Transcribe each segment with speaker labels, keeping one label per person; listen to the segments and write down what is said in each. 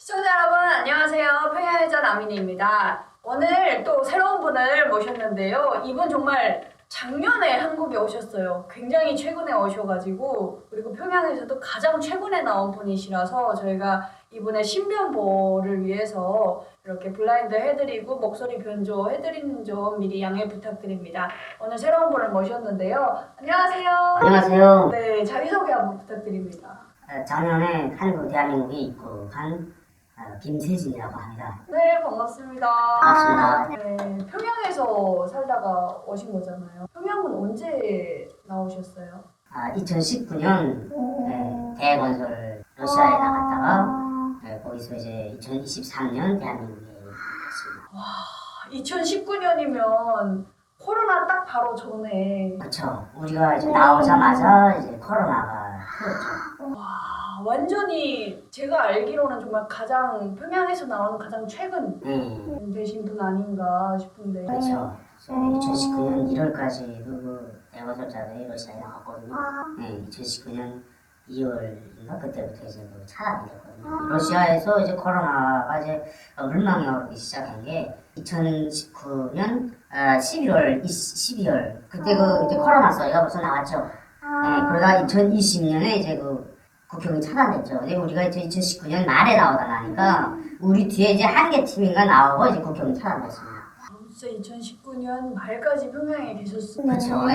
Speaker 1: 시청자 여러분 안녕하세요. 평양여자 남인희입니다. 오늘 또 새로운 분을 모셨는데요. 이분 정말 작년에 한국에 오셨어요. 굉장히 최근에 오셔가지고 그리고 평양에서도 가장 최근에 나온 분이시라서 저희가 이분의 신변보호를 위해서 이렇게 블라인드 해드리고 목소리 변조 해드리는 점 미리 양해 부탁드립니다. 오늘 새로운 분을 모셨는데요. 안녕하세요.
Speaker 2: 안녕하세요.
Speaker 1: 네, 자기소개 한번 부탁드립니다.
Speaker 2: 작년에 한국 대한민국에 입국한 김세진이라고 합니다.
Speaker 1: 네, 반갑습니다.
Speaker 2: 반갑습니다.
Speaker 1: 네, 평양에서 살다가 오신 거잖아요. 평양은 언제 나오셨어요?
Speaker 2: 2019년 대건설 러시아에 나갔다가 거기서 이제 2023년 대한민국에 왔습니다.
Speaker 1: 2019년이면 코로나 딱 바로 전에.
Speaker 2: 그렇죠. 우리가 이제 나오자마자 이제 코로나가 터졌죠.
Speaker 1: 와, 완전히 제가 알기로는 정말 가장 평양에서 나오는 가장 최근 되신 분 아닌가 싶은데.
Speaker 2: 그렇죠. 2019년 1월까지 그 대건설자들이 러시아에 나갔거든요. 2019년 2월인가 그때부터 이제 뭐 차단이 됐거든요. 러시아에서 이제 코로나가 이제 물망이 오르기 시작한 게 2019년 12월 그때 그 이제 코로나 소리가 벌써 나왔죠. 그러다 2020년에 이제 그 국경이 차단됐죠. 근데 우리가 이제 2019년 말에 나오다 나니까 우리 뒤에 이제 한 개 팀인가 나오고 이제 국경이 차단됐습니다.
Speaker 1: 진짜 2019년 말까지 평양에 계셨으면
Speaker 2: 그렇죠.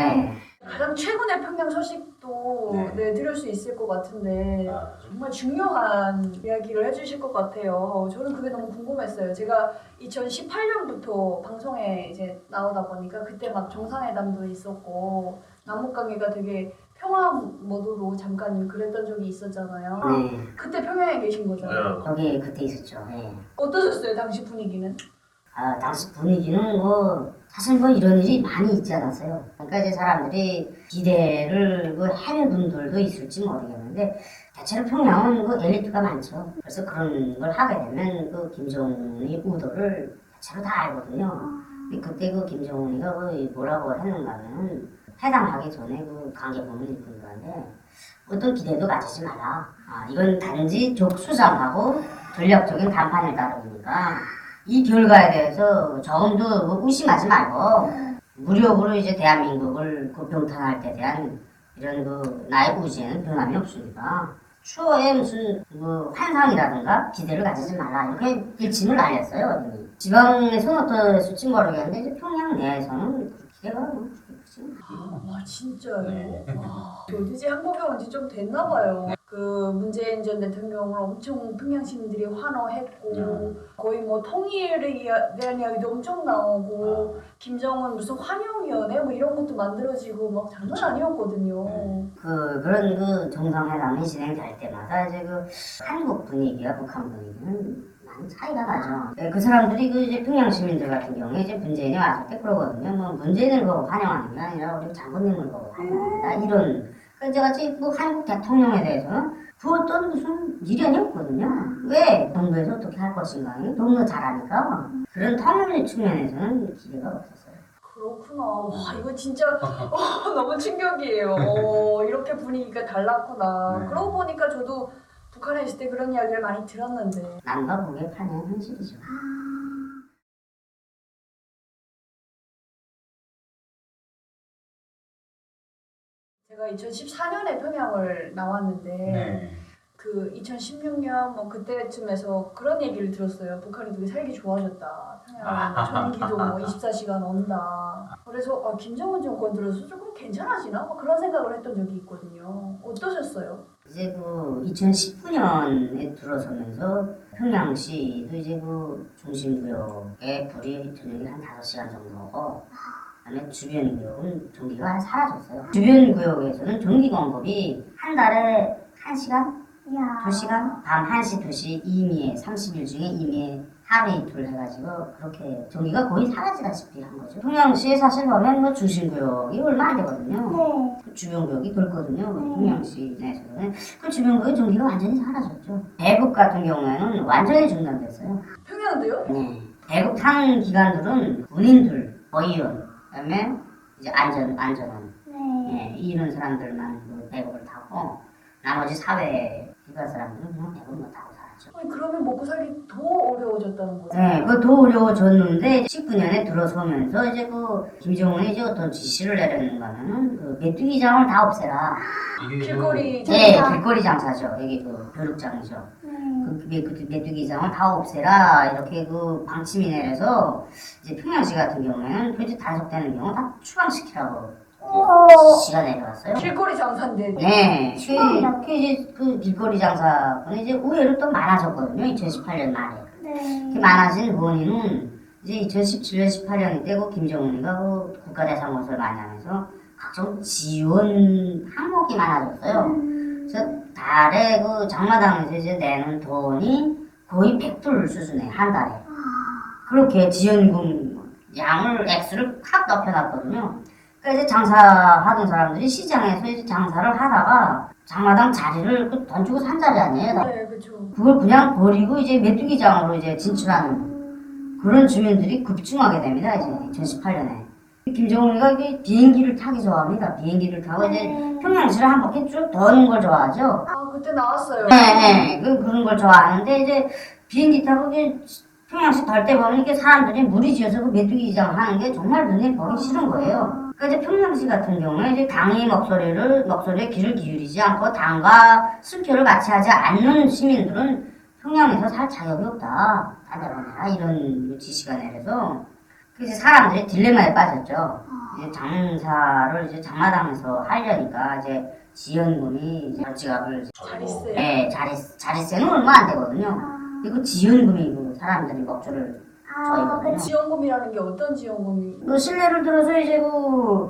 Speaker 1: 가장 최근의 평양 소식도 들을 수 있을 것 같은데 정말 중요한 이야기를 해주실 것 같아요. 저는 그게 너무 궁금했어요. 제가 2018년부터 방송에 이제 나오다 보니까 그때 막 정상회담도 있었고 남북관계가 되게 평화 모드로 잠깐 그랬던 적이 있었잖아요. 그때 평양에 계신 거잖아요.
Speaker 2: 거기 그때 있었죠.
Speaker 1: 어떠셨어요? 당시 분위기는?
Speaker 2: 당시 분위기는 뭐 사실 뭐 이런 일이 많이 있지 않았어요. 그러니까 이제 사람들이 기대를 그 하는 분들도 있을지 모르겠는데 대체로 평양은 그 엘리트가 많죠. 그래서 그런 걸 하게 되면 그 김정은의 의도를 대체로 다 알거든요. 그때 그 김정은이가 그 뭐라고 했는가는 회담하기 전에 그 관계부문 분들한테 어떤 기대도 가지지 마라. 이건 단지 족수장하고 전략적인談판을 따르니까 이 결과에 대해서 조금도 의심하지 말고 무력으로 이제 대한민국을 그 병탄할 때 대한 이런 그 나의 의지에는 변함이 없으니까 추후에 무슨 뭐 환상이라든가 기대를 가지지 말라 이렇게 일침을 날렸어요. 지방에서는 어떠실지 모르겠는데 이제 평양 내에서는 기대가 너무 크지.
Speaker 1: 와 진짜요? 도대체 한국에 온 지 좀 됐나 봐요. 그 문재인 전 대통령을 엄청 평양 시민들이 환호했고 거의 뭐 통일에 대한 이야기도 엄청 나오고 김정은 무슨 환영위원회 뭐 이런 것도 만들어지고 막 장난 아니었거든요.
Speaker 2: 그런 그 정상회담이 진행될 때마다 이제 그 한국 분위기와 북한 분위기는 많이 차이가 나죠. 그 사람들이 그 이제 평양 시민들 같은 경우에 이제 문재인이 왔을 때 그러거든요. 뭐 문재인을 보고 환영하는 게 아니라 우리 장군님을 보고 환영한다 이런. 그래서 뭐 한국 대통령에 대해서는 그 어떤 무슨 미련이 없거든요. 왜 정부에서 어떻게 할 것인가 너무 잘하니까 그런 통일 측면에서는 기대가 없었어요.
Speaker 1: 그렇구나. 와 이거 진짜 너무 충격이에요. 이렇게 분위기가 달랐구나. 그러고 보니까 저도 북한에 있을 때 그런 이야기를 많이 들었는데.
Speaker 2: 남과 북의 판의 현실이죠.
Speaker 1: 제가 2014년에 평양을 나왔는데 그 2016년 뭐 그때쯤에서 그런 얘기를 들었어요. 북한이 되게 살기 좋아졌다. 평양 전기도 뭐 24시간 온다. 그래서 김정은 정권 들어서 조금 괜찮아지나? 뭐 그런 생각을 했던 적이 있거든요. 어떠셨어요?
Speaker 2: 이제 그 2019년에 들어서면서 평양시도 이제 그 중심구역에 불이 저녁에 한 5시간 정도 오고 그다음에 주변 구역은 전기가 한 사라졌어요. 주변 구역에서는 전기 공급이 한 달에 1시간? 2시간? 밤 1시, 2시, 임의에 30일 중에 임의에 하루 이틀 해가지고 그렇게 전기가 거의 사라지다시피 한 거죠. 평양시에 사실 보면 뭐 중심구역이 얼마 안 되거든요. 그 주변 구역이 넓거든요. 평양시 내에서는 그 주변 구역 전기가 완전히 사라졌죠. 대북 같은 경우에는 완전히 중단됐어요.
Speaker 1: 평양도요?
Speaker 2: 대북 타는 기관들은 군인들, 거의원, 그다음에 이제 안전원 이런 사람들만 그 대북을 타고 나머지 사회 일반 사람들은 그냥 대북 못 타고 살아요. 많죠.
Speaker 1: 아니, 그러면 먹고 살기 더 어려워졌다는 거죠?
Speaker 2: 네, 그더 어려워졌는데 19년에 들어서면서 이제 그 김정은이 이제 어떤 지시를 내렸는가 하면은 그 메뚜기장을 다 없애라.
Speaker 3: 이게
Speaker 1: 길거리
Speaker 2: 네,
Speaker 1: 장사.
Speaker 2: 길거리 장사죠. 여기 그 벼룩장이죠. 그 메뚜기장을 다 없애라 이렇게 그 방침이 내려서 이제 평양시 같은 경우에는 표지 단속되는 경우 다 추방시키라고 지시가 내려왔어요.
Speaker 1: 길거리 장사인데.
Speaker 2: 네, 그 이제 그 길거리 장사는 이제 의외로 또 많아졌거든요. 2018년 말에. 그 많아진 원인은 이제 2017년, 18년이 때고 김정은이가 그 국가대상 건설 많이 하면서 각종 지원 항목이 많아졌어요. 그래서 달에 그 장마당에서 이제 내는 돈이 거의 100불 수준에 한 달에. 그렇게 지원금 양을 액수를 확 높여놨거든요. 그러니까 이제 장사하던 사람들이 시장에서 이제 장사를 하다가 장마당 자리를 돈 주고 산 자리 아니에요.
Speaker 1: 네, 그렇죠.
Speaker 2: 그걸 그냥 버리고 이제 메뚜기장으로 이제 진출하는 그런 주민들이 급증하게 됩니다. 이제 2018년에. 김정은이가 이게 비행기를 타기 좋아합니다. 비행기를 타고 이제 평양시를 한 바퀴 쭉 도는 걸 좋아하죠.
Speaker 1: 아, 그때 나왔어요.
Speaker 2: 네, 그런 걸 좋아하는데 이제 비행기 타고 이게 평양시 덜 때 보면 이게 사람들이 무리지어서 그 메뚜기장 하는 게 정말 눈에 보기 싫은 거예요. 그러니까 이제 평양시 같은 경우에 이제 당의 목소리에 귀를 기울이지 않고 당과 순표를 같이 하지 않는 시민들은 평양에서 살 자격이 없다. 다녀라 이런 지시가 내려서 그래서 사람들이 딜레마에 빠졌죠. 이제 장사를 이제 장마당에서 하려니까 이제 지원금이 이제 지갑을
Speaker 1: 자릿세.
Speaker 2: 네, 자릿세는 얼마 안 되거든요. 그리고 지원금이 그 사람들이 목줄을 저희거든요.
Speaker 1: 지원금이라는 게 어떤 지원금이?
Speaker 2: 그 실례를 들어서 이제 그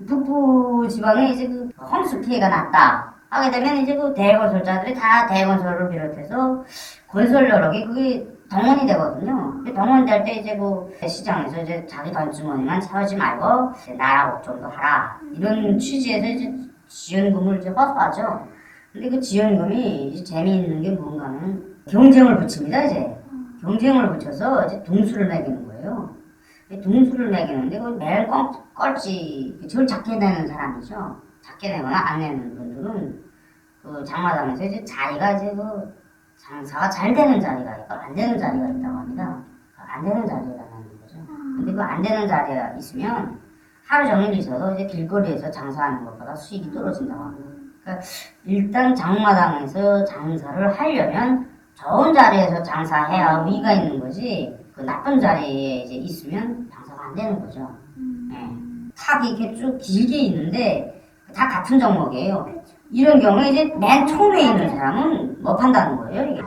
Speaker 2: 북부 지방에 이제 그 홈스 피해가 났다 하게 되면 이제 그 대건설자들이 다 대건설을 비롯해서 건설 여력이 그게 동원이 되거든요. 동원될 때 이제 그 시장에서 이제 자기 돈주머니만 채우지 말고 이제 나라 걱정도 하라 이런 취지에서 이제 지원금을 이제 허수하죠. 근데 그 지원금이 이제 재미있는 게 뭔가는 경쟁을 붙입니다. 이제 경쟁을 붙여서 이제 동수를 매기는 거예요. 동수를 매기는데 그 매일 꼴찌 제일 작게 내는 사람이죠. 작게 내거나 안 내는 분들은 그 장마당에서 이제 자리가 이제 그 장사가 잘 되는 자리가 있고 안 되는 자리가 있다고 합니다. 안 되는 자리라는 거죠. 근데 그 안 되는 자리가 있으면 하루 종일 있어도 이제 길거리에서 장사하는 것보다 수익이 떨어진다고 합니다. 그러니까 일단 장마당에서 장사를 하려면 좋은 자리에서 장사해야 의의가 있는 거지 그 나쁜 자리에 이제 있으면 장사가 안 되는 거죠. 네. 탑이 이렇게 쭉 길게 있는데 다 같은 종목이에요. 이런 경우에 이제 맨 처음에 있는 사람은 뭐 판다는 거예요, 이게.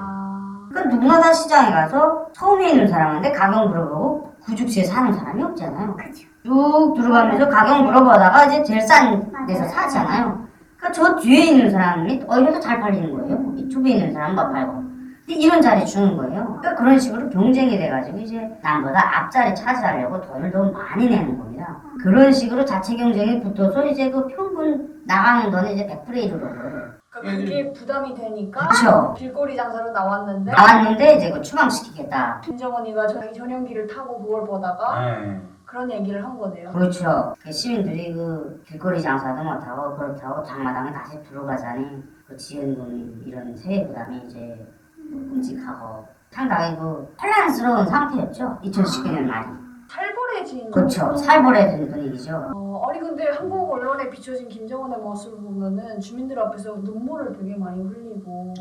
Speaker 2: 그러니까 누구나 다 시장에 가서 처음에 있는 사람한테 가격 물어보고 구죽지에 사는 사람이 없잖아요. 쭉 들어가면서 가격 물어보다가 이제 제일 싼 데서 사잖아요. 그러니까 저 뒤에 있는 사람이 오히려 더 잘 팔리는 거예요. 이쪽에 있는 사람은 못 팔고. 이런 자리 주는 거예요. 그러니까 그런 식으로 경쟁이 돼가지고 이제 남보다 앞자리 차지하려고 돈을 더 많이 내는 겁니다. 그런 식으로 자체 경쟁이 붙어서 이제 그 평균 나가는 돈이 이제 100분의 1으로 벌어요.
Speaker 1: 그러니까 그게 부담이 되니까
Speaker 2: 그쵸.
Speaker 1: 길거리 장사로 나왔는데
Speaker 2: 나왔는데 이제 그 추방시키겠다.
Speaker 1: 김정은이가 자기 전용기를 타고 그걸 보다가
Speaker 3: 네.
Speaker 1: 그런 얘기를 한 거네요.
Speaker 2: 그렇죠. 그 시민들이 그 길거리 장사도 못하고 그렇다고 장마당에 다시 들어가자니 그 지원금 이런 세액 부담이 이제 끔찍하고 상당히 그 혼란스러운 상태였죠. 2019년 말이.
Speaker 1: 살벌해진.
Speaker 2: 그렇죠. 살벌해진 분위기죠.
Speaker 1: 아니 근데 한국 언론에 비춰진 김정은의 모습을 보면은 주민들 앞에서 눈물을 되게 많이 흘리고.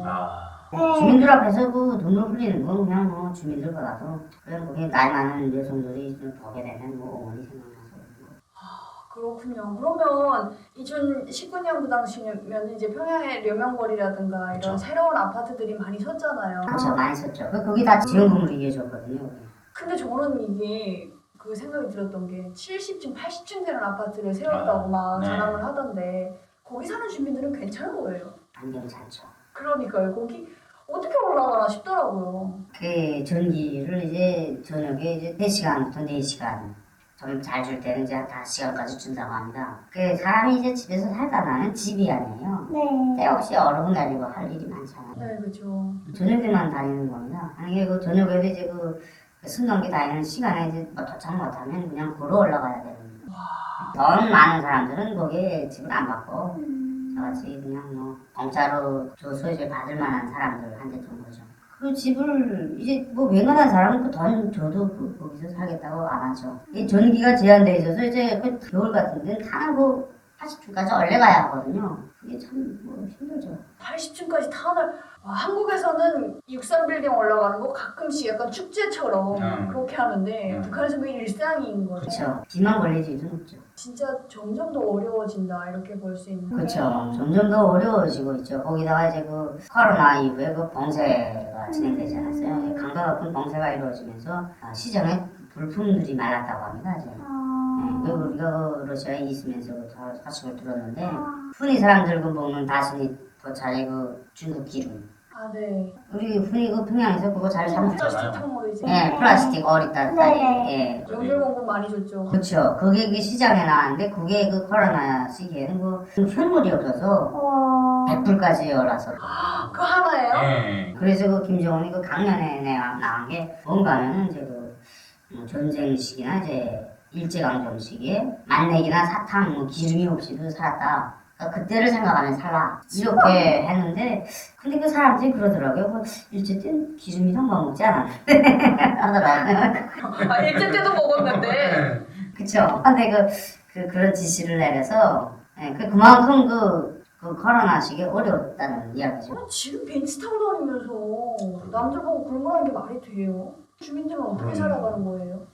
Speaker 2: 주민들 앞에서 그 눈물 흘리는 건 그냥 뭐 주민들보다도 그냥 그게 나이 많은 여성들이 좀 보게 되면 뭐 어머니 생각나서.
Speaker 1: 그렇군요. 그러면 2019년 그 당시면 이제 평양의 려명거리라든가 이런
Speaker 3: 그쵸.
Speaker 1: 새로운 아파트들이 많이 섰잖아요.
Speaker 2: 그렇죠. 많이 썼죠. 거기 다 지원금으로 이어졌거든요.
Speaker 1: 근데 저는 이게 그 생각이 들었던 게 70층, 80층 되는 아파트를 세웠다고 막
Speaker 3: 네.
Speaker 1: 자랑을 하던데 거기 사는 주민들은 괜찮은 거예요.
Speaker 2: 안 괜찮죠.
Speaker 1: 그러니까요. 거기 어떻게 올라가나 싶더라고요.
Speaker 2: 그 전기를 이제 저녁에 이제 3시간부터 4시간 좀 잘 줄 때는 이제 5시간까지 준다고 합니다. 그 사람이 이제 집에서 살다 나면 집이 아니에요. 때 없이 얼음 내리고 할 일이 많잖아요.
Speaker 1: 네, 그렇죠.
Speaker 2: 저녁에만 다니는 겁니다. 아니 그 저녁에도 이제 그 승강기 다니는 시간에 이제 뭐 도착 못하면 그냥 걸어 올라가야 됩니다. 돈 많은 사람들은 거기에 집을 안 받고 저같이 그냥 뭐 공짜로 줘서 이제 받을 만한 사람들한테 준 거죠. 그 집을 이제 뭐 웬만한 사람은 그 돈 줘도 거기서 살겠다고 안 하죠. 이 전기가 제한돼 있어서 이제 그 겨울 같은 데는 타는 거 80층까지 올라가야 하거든요. 그게 참 뭐 힘들죠.
Speaker 1: 80층까지 타는 한국에서는 63빌딩 올라가는 거 가끔씩 약간 축제처럼 그렇게 하는데 북한에서 그게 일상인 거죠.
Speaker 2: 그렇죠. 비만 걸리지 좀 없죠.
Speaker 1: 진짜 점점 더 어려워진다 이렇게 볼 수 있는
Speaker 2: 그렇죠. 점점 더 어려워지고 있죠. 거기다가 이제 그 코로나 이후에 그 봉쇄가 진행되지 않았어요. 강도 높은 봉쇄가 이루어지면서 시장에 물품들이 말랐다고 합니다. 이제. 네, 우리가 러시아에 있으면서부터 사실을 들었는데 흔히 사람들 그 먹는 다시니 도차에 그 중국 기름.
Speaker 1: 아, 네.
Speaker 2: 우리 흔히 그 평양에서 그거 잘 사 먹죠.
Speaker 1: 플라스틱 탕물이지.
Speaker 2: 예, 플라스틱 어리다. 예.
Speaker 1: 연결공급 많이 줬죠.
Speaker 2: 그렇죠. 그게 그 시장에 나왔는데 그게 그 코로나 시기에는 뭐 현물이 없어서 100불까지 올라서.
Speaker 1: 그 하나예요?
Speaker 3: 네.
Speaker 2: 그래서 그 김정은이 그 강연에 나온 게 뭔가 하면은 이제 그 전쟁 시기나 이제 일제강점 시기에 만내기나 사탕 뭐 기름이 없이도 살았다. 그러니까 그때를 생각하면 살라. 이렇게 했는데 근데 그 사람들이 그러더라고요. 그 일제 때는 기름이 정말 먹지 않았는데 하더라고요.
Speaker 1: 일제 때도 먹었는데.
Speaker 2: 그쵸. 근데 그런 지시를 내려서 예, 그만큼 그 코로나 시기에 어려웠다는 이야기죠.
Speaker 1: 지금 벤츠 타고 다니면서 남들 보고 굶으라는 게 말이 돼요? 주민들은 어떻게 살아가는 거예요?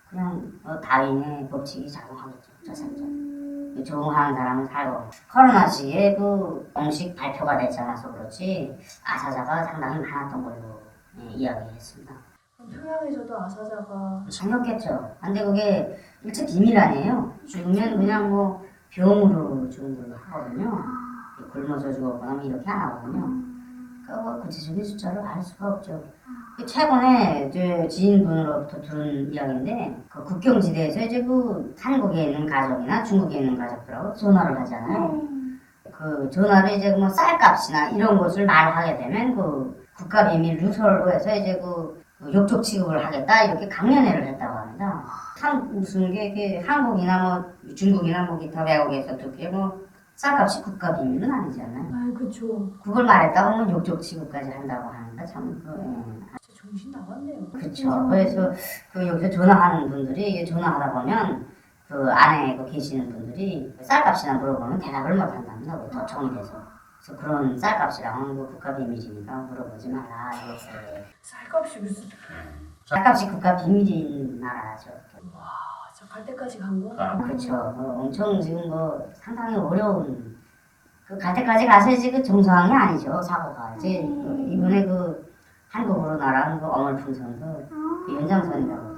Speaker 2: 그냥 다윈의 법칙이 작용하겠죠. 저생전. 적응하는 사람은 살고 코로나 시기에 그 공식 발표가 되지 않아서 그렇지 아사자가 상당히 많았던 걸로 이야기했습니다.
Speaker 1: 평양에서도 아사자가
Speaker 2: 생겼겠죠. 근데 그게 일체 비밀 아니에요. 죽으면 그냥 뭐 병으로 죽은 걸로 하거든요. 굶어서 죽었거나 뭐 이렇게 안 하거든요. 그 구체적인 숫자를 알 수가 없죠. 최근에 저 지인분으로부터 들은 이야기인데 그 국경지대에서 이제 그 한국에 있는 가족이나 중국에 있는 가족들하고 전화를 하잖아요. 그 전화를 이제 뭐 쌀값이나 이런 것을 말하게 되면 그 국가비밀 누설로 해서 이제 그 욕적 취급을 하겠다 이렇게 강연회를 했다고 합니다. 참 무슨 게 한국이나 뭐 중국이나 뭐 기타 외국에서 듣기에 뭐 쌀값이 국가비밀은 아니잖아요.
Speaker 1: 아, 그쵸.
Speaker 2: 그걸 말했다고 하면 욕적 취급까지 한다고 하니까 참
Speaker 1: 진짜 정신 나갔네요.
Speaker 2: 그렇죠. 그래서 그 여기서 전화하는 분들이 전화하다 보면 그 안에 계시는 분들이 쌀값이나 물어보면 대답을 못 한답니다. 도청이 돼서. 그래서 그런 쌀값이랑은 그 국가 비밀이니까 물어보지 마라 이렇게.
Speaker 1: 쌀값이 무슨
Speaker 2: 쌀값이 국가 비밀인 나라죠.
Speaker 1: 저 갈 때까지 간 거?
Speaker 2: 그렇죠. 엄청 지금 뭐 상당히 어려운 갈 때까지 가서 이제 그 정상이 아니죠. 사고가 이제 이번에 한국으로 날아간 어물풍선도 연장선이라고